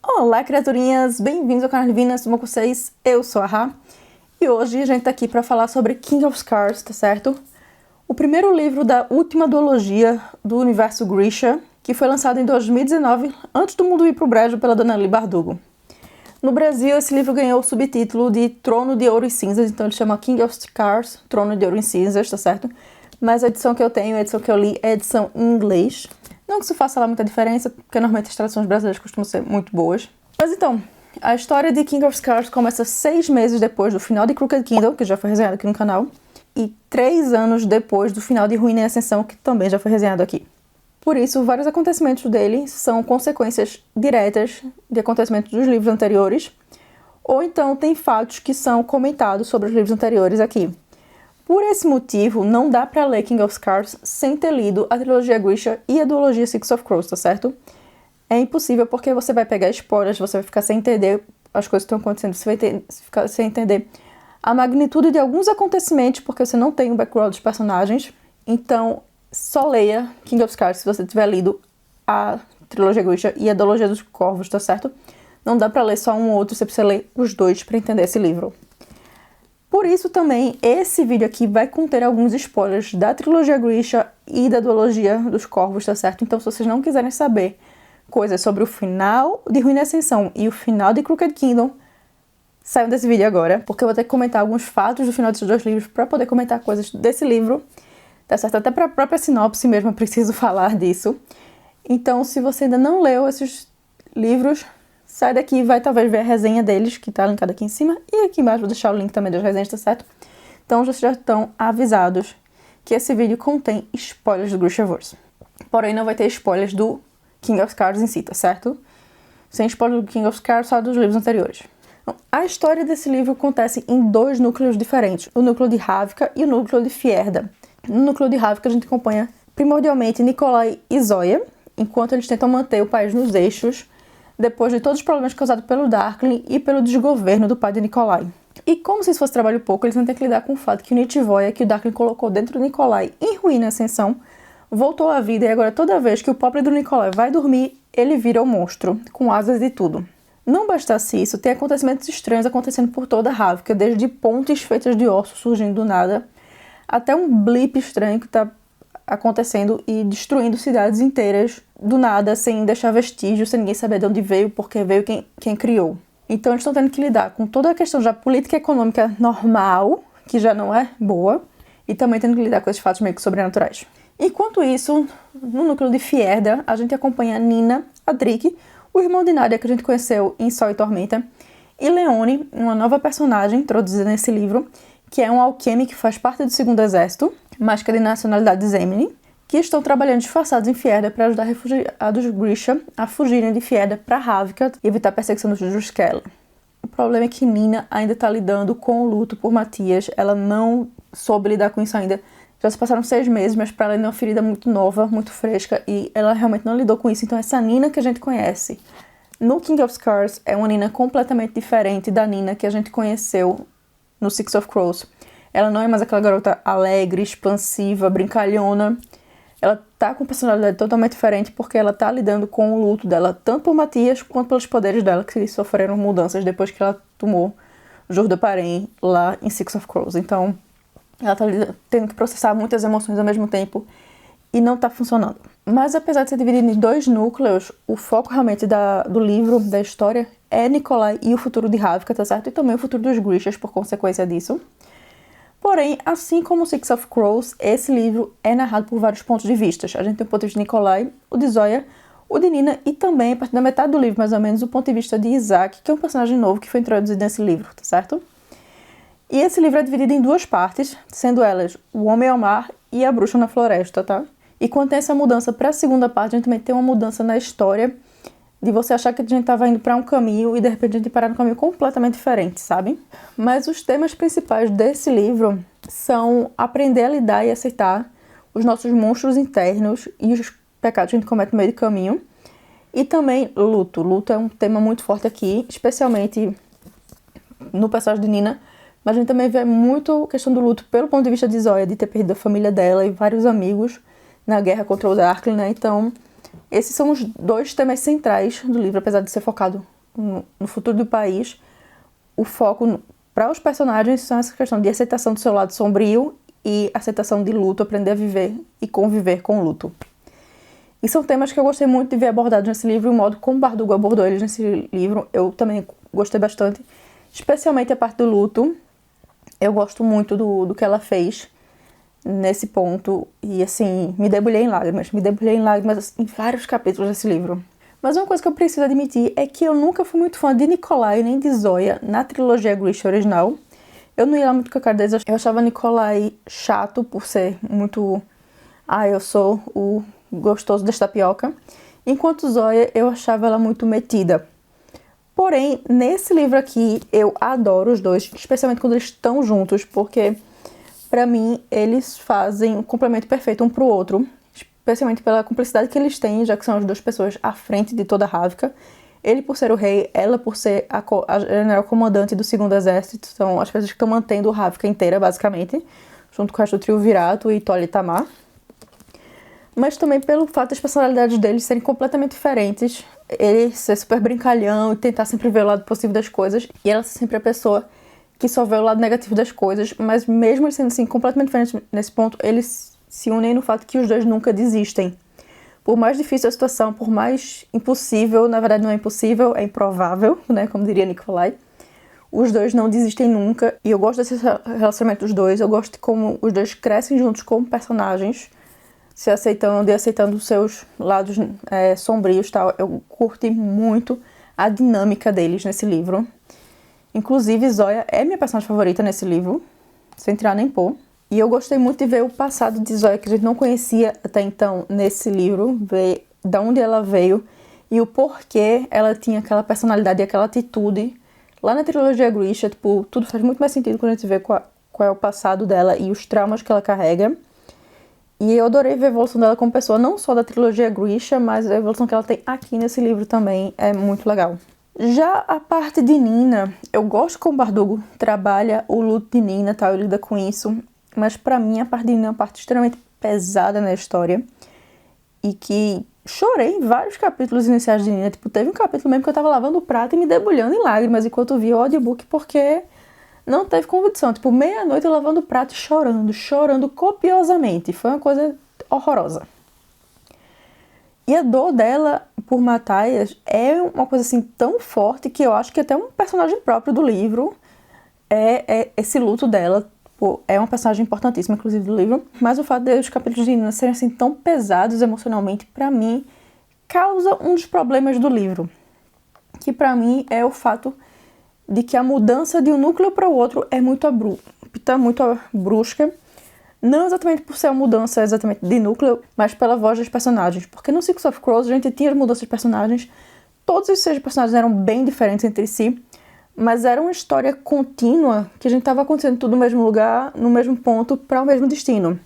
Olá, criaturinhas! Bem-vindos ao canal Divina, tudo bom com vocês? Eu sou a Ra, e hoje a gente tá aqui pra falar sobre King of Scars, tá certo? O primeiro livro da última duologia do universo Grisha, que foi lançado em 2019, antes do mundo ir pro brejo pela Dona Leigh Bardugo. No Brasil, esse livro ganhou o subtítulo de Trono de Ouro e Cinzas, então ele chama King of Scars, Trono de Ouro e Cinzas, tá certo? Mas a edição que eu tenho, a edição que eu li, é a edição em inglês. Não que isso faça lá muita diferença, porque normalmente as traduções brasileiras costumam ser muito boas. Mas então, a história de King of Scars começa 6 meses depois do final de Crooked Kingdom, que já foi resenhado aqui no canal, e 3 anos depois do final de Ruína e Ascensão, que também já foi resenhado aqui. Por isso, vários acontecimentos dele são consequências diretas de acontecimentos dos livros anteriores, ou então tem fatos que são comentados sobre os livros anteriores aqui. Por esse motivo, não dá pra ler King of Scars sem ter lido a trilogia Grisha e a duologia Six of Crows, tá certo? É impossível porque você vai pegar spoilers, você vai ficar sem entender as coisas que estão acontecendo, você vai ficar sem entender a magnitude de alguns acontecimentos porque você não tem o background dos personagens. Então, só leia King of Scars se você tiver lido a trilogia Grisha e a duologia dos Corvos, tá certo? Não dá pra ler só um ou outro, você precisa ler os dois pra entender esse livro. Por isso também, esse vídeo aqui vai conter alguns spoilers da trilogia Grisha e da duologia dos Corvos, tá certo? Então, se vocês não quiserem saber coisas sobre o final de Ruína e Ascensão e o final de Crooked Kingdom, saiam desse vídeo agora, porque eu vou ter que comentar alguns fatos do final desses dois livros para poder comentar coisas desse livro, tá certo? Até para a própria sinopse mesmo eu preciso falar disso. Então, se você ainda não leu esses livros, sai daqui e vai talvez ver a resenha deles, que tá linkada aqui em cima, e aqui embaixo vou deixar o link também das resenhas, tá certo? Então, vocês já estão avisados que esse vídeo contém spoilers do Grishaverse. Porém, não vai ter spoilers do King of Scars em si, tá certo? Sem spoiler do King of Scars, só dos livros anteriores. Então, a história desse livro acontece em dois núcleos diferentes, o núcleo de Ravka e o núcleo de Fjerda. No núcleo de Ravka, a gente acompanha primordialmente Nikolai e Zoya, enquanto eles tentam manter o país nos eixos, depois de todos os problemas causados pelo Darkling e pelo desgoverno do pai de Nikolai. E como se isso fosse trabalho pouco, eles vão ter que lidar com o fato que o Nitvoia, que o Darkling colocou dentro do Nikolai em Ruína e Ascensão, voltou à vida e agora toda vez que o pobre do Nikolai vai dormir, ele vira um monstro, com asas e tudo. Não bastasse isso, tem acontecimentos estranhos acontecendo por toda a Ravka, desde pontes feitas de ossos surgindo do nada, até um blip estranho que está acontecendo e destruindo cidades inteiras do nada, sem deixar vestígios, sem ninguém saber de onde veio, porque veio quem criou. Então eles estão tendo que lidar com toda a questão já política e econômica normal, que já não é boa, e também tendo que lidar com esses fatos meio que sobrenaturais. Enquanto isso, no núcleo de Fjerda, a gente acompanha Nina, Adrik, o irmão de Nadia que a gente conheceu em Sol e Tormenta, e Leone, uma nova personagem introduzida nesse livro, que é um alqueme que faz parte do segundo exército, mas que é de nacionalidade Zemini, que estão trabalhando disfarçados em Fjerda para ajudar refugiados Grisha a fugirem de Fjerda para Ravka e evitar a perseguição dos Druskella. O problema é que Nina ainda está lidando com o luto por Matias, ela não soube lidar com isso ainda. Já se passaram 6 meses, mas para ela ainda é uma ferida muito nova, muito fresca, e ela realmente não lidou com isso. Então essa Nina que a gente conhece no King of Scars é uma Nina completamente diferente da Nina que a gente conheceu no Six of Crows. Ela não é mais aquela garota alegre, expansiva, brincalhona. Ela tá com personalidade totalmente diferente porque ela tá lidando com o luto dela, tanto por Matias quanto pelos poderes dela, que sofreram mudanças depois que ela tomou Jordaparem lá em Six of Crows. Então, ela tá tendo que processar muitas emoções ao mesmo tempo e não tá funcionando. Mas apesar de ser dividido em 2 núcleos, o foco realmente do livro, da história, é Nikolai e o futuro de Ravka, tá certo? E também o futuro dos Grishas por consequência disso. Porém, assim como Six of Crows, esse livro é narrado por vários pontos de vista. A gente tem o ponto de vista de Nikolai, o de Zoya, o de Nina e também, a partir da metade do livro, mais ou menos, o ponto de vista de Isaac, que é um personagem novo que foi introduzido nesse livro, tá certo? E esse livro é dividido em 2 partes, sendo elas O Homem ao Mar e A Bruxa na Floresta, tá? E quando tem essa mudança para a segunda parte, a gente também tem uma mudança na história de você achar que a gente estava indo para um caminho e de repente a gente parar num caminho completamente diferente, sabe? Mas os temas principais desse livro são aprender a lidar e aceitar os nossos monstros internos e os pecados que a gente comete no meio do caminho. E também luto. Luto é um tema muito forte aqui, especialmente no personagem de Nina, mas a gente também vê muito a questão do luto pelo ponto de vista de Zoya, de ter perdido a família dela e vários amigos na guerra contra o Darkling, né? Então, Esses são os dois temas centrais do livro, apesar de ser focado no futuro do país. O foco para os personagens são essa questão de aceitação do seu lado sombrio e aceitação de luto, aprender a viver e conviver com o luto. E são temas que eu gostei muito de ver abordados nesse livro, e o modo como Bardugo abordou eles nesse livro, eu também gostei bastante, especialmente a parte do luto. Eu gosto muito do que ela fez nesse ponto, e assim, me debulhei em lágrimas em vários capítulos desse livro. Mas uma coisa que eu preciso admitir é que eu nunca fui muito fã de Nikolai nem de Zoya na trilogia Grisha original. Eu não ia lá muito com a cara deles, eu achava Nikolai chato por ser muito... eu sou o gostoso desta tapioca. Enquanto Zoya, eu achava ela muito metida. Porém, nesse livro aqui, eu adoro os dois, especialmente quando eles estão juntos, porque, pra mim, eles fazem um complemento perfeito um pro outro, especialmente pela cumplicidade que eles têm, já que são as duas pessoas à frente de toda a Ravka. Ele por ser o rei, ela por ser a general comandante do segundo exército, são as pessoas que estão mantendo a Ravka inteira, basicamente, junto com o resto do trio Virato e Tolly Tamar. Mas também pelo fato das personalidades deles serem completamente diferentes. Ele ser super brincalhão e tentar sempre ver o lado positivo das coisas, e ela ser sempre a pessoa que só vê o lado negativo das coisas, mas mesmo sendo assim completamente diferentes nesse ponto, eles se unem no fato que os dois nunca desistem. Por mais difícil a situação, por mais impossível, na verdade não é impossível, é improvável, né, como diria Nikolai, os dois não desistem nunca, e eu gosto desse relacionamento dos dois, eu gosto de como os dois crescem juntos como personagens, se aceitando e aceitando os seus lados sombrios e tal. Eu curti muito a dinâmica deles nesse livro. Inclusive, Zoya é minha personagem favorita nesse livro, sem tirar nem pôr. E eu gostei muito de ver o passado de Zoya, que a gente não conhecia até então nesse livro, ver de onde ela veio e o porquê ela tinha aquela personalidade e aquela atitude. Lá na trilogia Grisha, tipo, tudo faz muito mais sentido quando a gente vê qual é o passado dela e os traumas que ela carrega. E eu adorei ver a evolução dela como pessoa, não só da trilogia Grisha, mas a evolução que ela tem aqui nesse livro também é muito legal. Já a parte de Nina, eu gosto como Bardugo trabalha o luto de Nina, tal, ele lida com isso, mas pra mim a parte de Nina é uma parte extremamente pesada na história, e que chorei em vários capítulos iniciais de Nina. Tipo, teve um capítulo mesmo que eu tava lavando o prato e me debulhando em lágrimas enquanto via o audiobook, porque não teve condição. Tipo, meia-noite eu lavando o prato e chorando copiosamente. Foi uma coisa horrorosa. E a dor dela por Matthias é uma coisa assim tão forte que eu acho que até um personagem próprio do livro é esse luto dela. Pô, é uma personagem importantíssima, inclusive, do livro. Mas o fato de os capítulos de Nina serem assim tão pesados emocionalmente, pra mim, causa um dos problemas do livro. Que pra mim é o fato de que a mudança de um núcleo para o outro é muito brusca. Não exatamente por ser uma mudança exatamente de núcleo, mas pela voz dos personagens. Porque no Six of Crows a gente tinha as mudanças de personagens, todos os 6 personagens eram bem diferentes entre si, mas era uma história contínua, que a gente estava acontecendo tudo no mesmo lugar, no mesmo ponto, para o mesmo destino.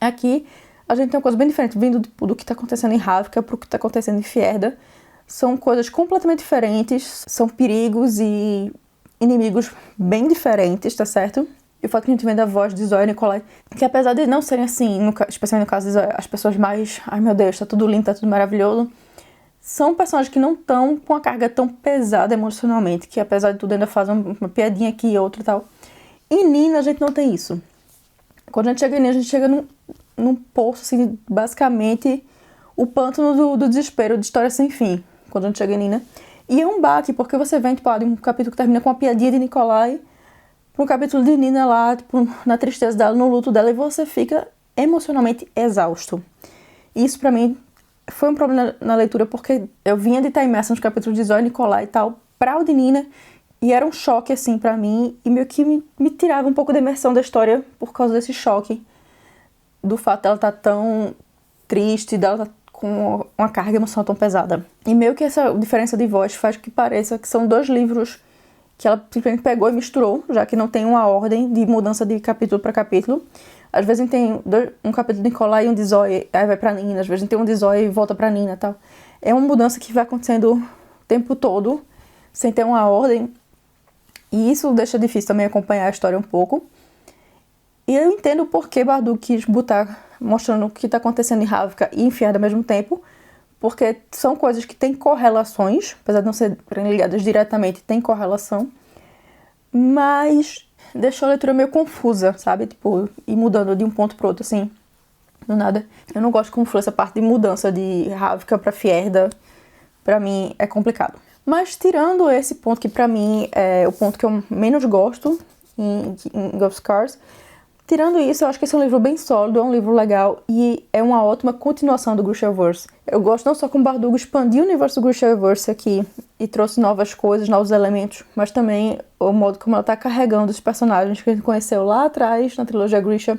Aqui a gente tem uma coisa bem diferente, vindo do que está acontecendo em Ravka para o que está acontecendo em Fjerda. São coisas completamente diferentes, são perigos e inimigos bem diferentes, tá certo? E o fato que a gente vê da voz de Zoya e Nikolai, que apesar de não serem assim, especialmente no caso de Zoya, as pessoas mais, ai meu Deus, tá tudo lindo, tá tudo maravilhoso, são personagens que não estão com a carga tão pesada emocionalmente, que apesar de tudo ainda fazem uma piadinha aqui e outra e tal. Em Nina a gente não tem isso. Quando a gente chega em Nina, a gente chega num poço, assim, basicamente o pântano do desespero, de história sem fim, quando a gente chega em Nina. E é um baque, porque você vem, tipo, de um capítulo que termina com uma piadinha de Nikolai, para um capítulo de Nina lá, tipo, na tristeza dela, no luto dela, e você fica emocionalmente exausto. E isso pra mim foi um problema na leitura, porque eu vinha de estar imersa nos capítulos de Zoya e Nikolai e tal, pra o de Nina, e era um choque, assim, pra mim, e meio que me tirava um pouco da imersão da história por causa desse choque, do fato dela estar tão triste, dela estar com uma carga emocional tão pesada. E meio que essa diferença de voz faz que pareça que são 2 livros que ela simplesmente pegou e misturou, já que não tem uma ordem de mudança de capítulo para capítulo. Às vezes a gente tem um capítulo de Nikolai e um de Zoya, aí vai pra Nina. Às vezes a gente tem um de Zoya e volta pra Nina e tal. É uma mudança que vai acontecendo o tempo todo, sem ter uma ordem. E isso deixa difícil também acompanhar a história um pouco. E eu entendo o porquê Bardugo quis botar, mostrando o que está acontecendo em Ravka e em Fjerda ao mesmo tempo, porque são coisas que têm correlações, apesar de não serem ligadas diretamente, tem correlação, mas deixou a leitura meio confusa, sabe? Tipo, ir mudando de um ponto pro outro, assim, do nada. Eu não gosto como foi essa parte de mudança de Ravka pra Fjerda, pra mim é complicado. Mas tirando esse ponto que pra mim é o ponto que eu menos gosto em King of Scars, tirando isso, eu acho que esse é um livro bem sólido, é um livro legal e é uma ótima continuação do Grishaverse. Eu gosto não só como o Bardugo expandiu o universo do Grishaverse aqui e trouxe novas coisas, novos elementos, mas também o modo como ela tá carregando os personagens que a gente conheceu lá atrás na trilogia Grisha,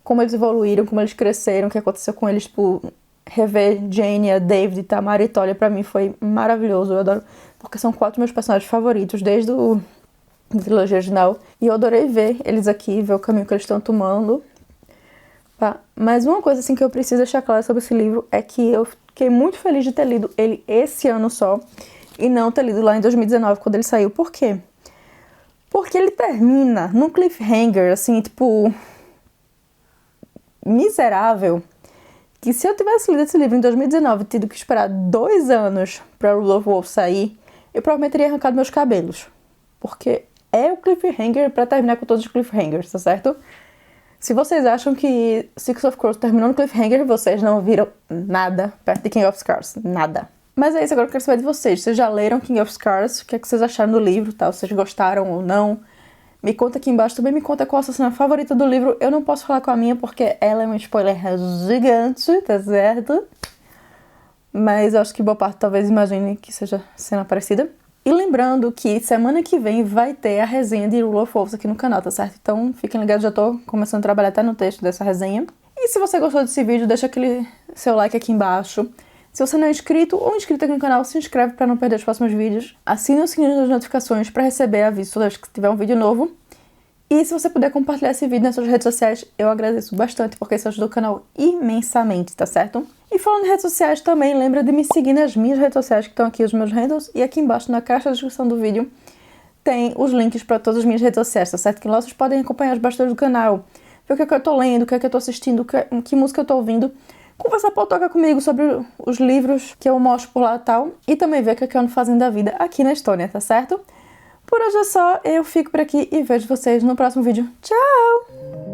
como eles evoluíram, como eles cresceram, o que aconteceu com eles, tipo, rever Jane, David, Tamara e Tolia pra mim foi maravilhoso, eu adoro, porque são 4 meus personagens favoritos desde a trilogia original, e eu adorei ver eles aqui, ver o caminho que eles estão tomando. Tá? Mas uma coisa assim que eu preciso deixar clara sobre esse livro é que eu fiquei muito feliz de ter lido ele esse ano só, e não ter lido lá em 2019, quando ele saiu. Por quê? Porque ele termina num cliffhanger, assim, tipo, miserável, que se eu tivesse lido esse livro em 2019 e tido que esperar 2 anos pra Rule of Wolves sair, eu provavelmente teria arrancado meus cabelos. Porque é o cliffhanger pra terminar com todos os cliffhangers, tá certo? Se vocês acham que Six of Crows terminou no cliffhanger, vocês não viram nada perto de King of Scars. Nada. Mas é isso, agora eu quero saber de vocês. Vocês já leram King of Scars? O que é que vocês acharam do livro, tá? Vocês gostaram ou não? Me conta aqui embaixo. Também me conta qual a sua cena favorita do livro. Eu não posso falar com a minha porque ela é um spoiler gigante, tá certo? Mas eu acho que boa parte talvez imagine que seja cena parecida. E lembrando que semana que vem vai ter a resenha de Rule of Wolves aqui no canal, tá certo? Então fiquem ligados, já tô começando a trabalhar até no texto dessa resenha. E se você gostou desse vídeo, deixa aquele seu like aqui embaixo. Se você não é inscrito ou inscrita aqui no canal, se inscreve para não perder os próximos vídeos. Assine o sininho das notificações para receber aviso toda vez que tiver um vídeo novo. E se você puder compartilhar esse vídeo nas suas redes sociais, eu agradeço bastante, porque isso ajuda o canal imensamente, tá certo? E falando em redes sociais também, lembra de me seguir nas minhas redes sociais, que estão aqui os meus handles, e aqui embaixo na caixa da descrição do vídeo tem os links para todas as minhas redes sociais, tá certo? Que lá vocês podem acompanhar os bastidores do canal, ver o que é que eu tô lendo, o que é que eu tô assistindo, que música eu tô ouvindo, conversar tocar comigo sobre os livros que eu mostro por lá e tal, e também ver o que é que eu ando fazendo da vida aqui na Estônia, tá certo? Por hoje é só, eu fico por aqui e vejo vocês no próximo vídeo. Tchau!